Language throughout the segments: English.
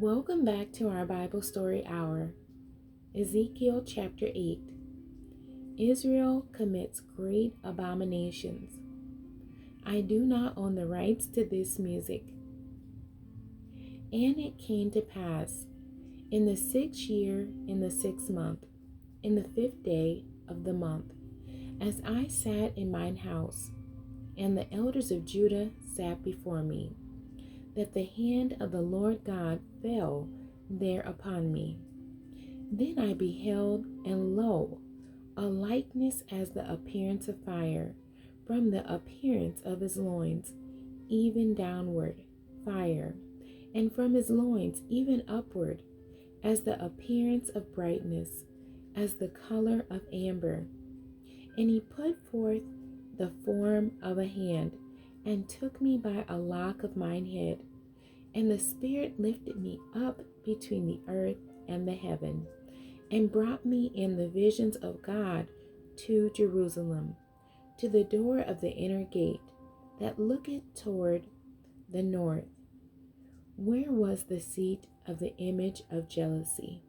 Welcome back to our Bible Story Hour. Ezekiel chapter 8. Israel commits great abominations. I do not own the rights to this music. And it came to pass, in the 6th year, in the 6th month, in the 5th day of the month, as I sat in mine house, and the elders of Judah sat before me, that the hand of the Lord God fell there upon me. Then I beheld, and lo, a likeness as the appearance of fire, from the appearance of his loins, even downward, fire, and from his loins even upward, as the appearance of brightness, as the color of amber. And he put forth the form of a hand, and took me by a lock of mine head. And the Spirit lifted me up between the earth and the heaven, and brought me in the visions of God to Jerusalem, to the door of the inner gate, that looketh toward the north, where was the seat of the image of jealousy,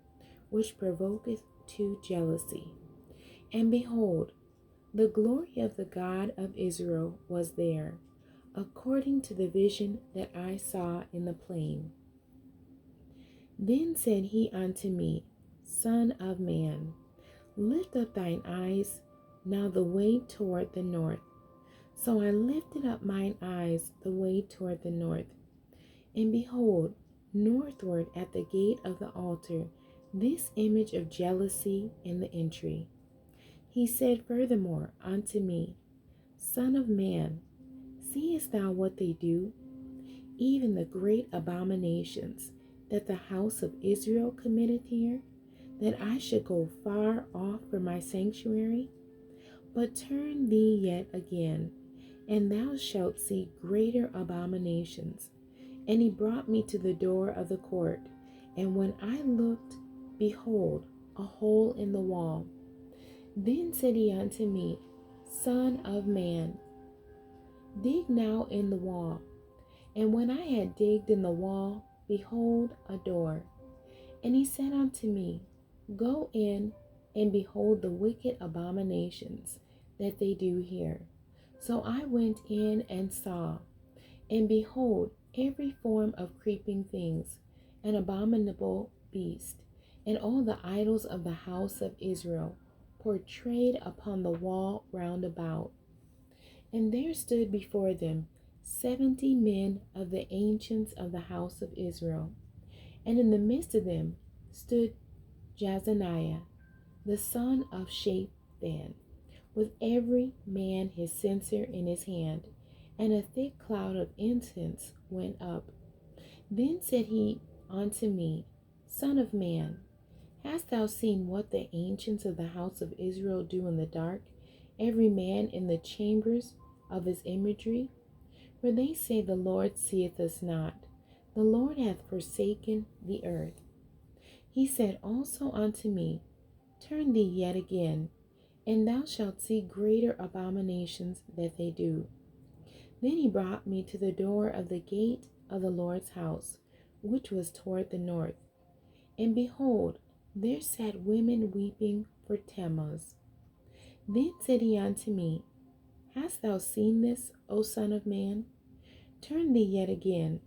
which provoketh to jealousy. And behold, the glory of the God of Israel was there, according to the vision that I saw in the plain. Then said he unto me, Son of man, lift up thine eyes now the way toward the north. So I lifted up mine eyes the way toward the north, and behold, northward at the gate of the altar, this image of jealousy in the entry. He said furthermore unto me, Son of man, seest thou what they do, even the great abominations that the house of Israel committeth here, that I should go far off from my sanctuary? But turn thee yet again, and thou shalt see greater abominations. And he brought me to the door of the court, and when I looked, behold, a hole in the wall. Then said he unto me, Son of man, dig now in the wall. And when I had digged in the wall, behold, a door. And he said unto me, Go in, and behold the wicked abominations that they do here. So I went in and saw, and behold, every form of creeping things, an abominable beast, and all the idols of the house of Israel, portrayed upon the wall round about. And there stood before them 70 men of the ancients of the house of Israel. And in the midst of them stood Jazaniah, the son of Shaphan, with every man his censer in his hand, and a thick cloud of incense went up. Then said he unto me, Son of man, hast thou seen what the ancients of the house of Israel do in the dark, every man in the chambers of his imagery? For they say, The Lord seeth us not, the Lord hath forsaken the earth. He said also unto me, Turn thee yet again, and thou shalt see greater abominations that they do. Then he brought me to the door of the gate of the Lord's house, which was toward the north. And behold, there sat women weeping for Tammuz. Then said he unto me, Hast thou seen this, O son of man? Turn thee yet again,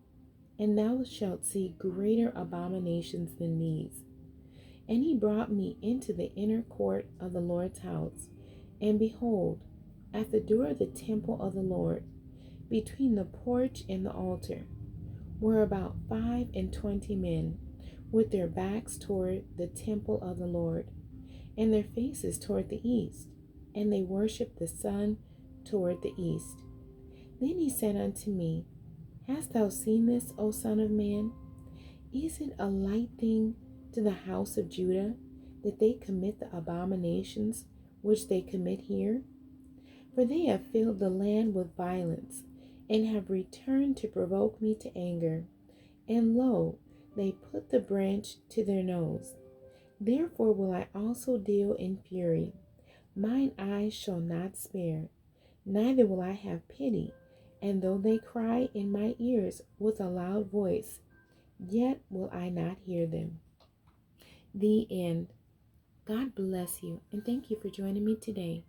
and thou shalt see greater abominations than these. And he brought me into the inner court of the Lord's house, and behold, at the door of the temple of the Lord, between the porch and the altar, were about 25 men, with their backs toward the temple of the Lord, and their faces toward the east, and they worshipped the sun toward the east. Then he said unto me, Hast thou seen this, O son of man? Is it a light thing to the house of Judah that they commit the abominations which they commit here? For they have filled the land with violence, and have returned to provoke me to anger. And lo, they put the branch to their nose. Therefore will I also deal in fury. Mine eyes shall not spare, neither will I have pity. And though they cry in my ears with a loud voice, yet will I not hear them. The end. God bless you, and thank you for joining me today.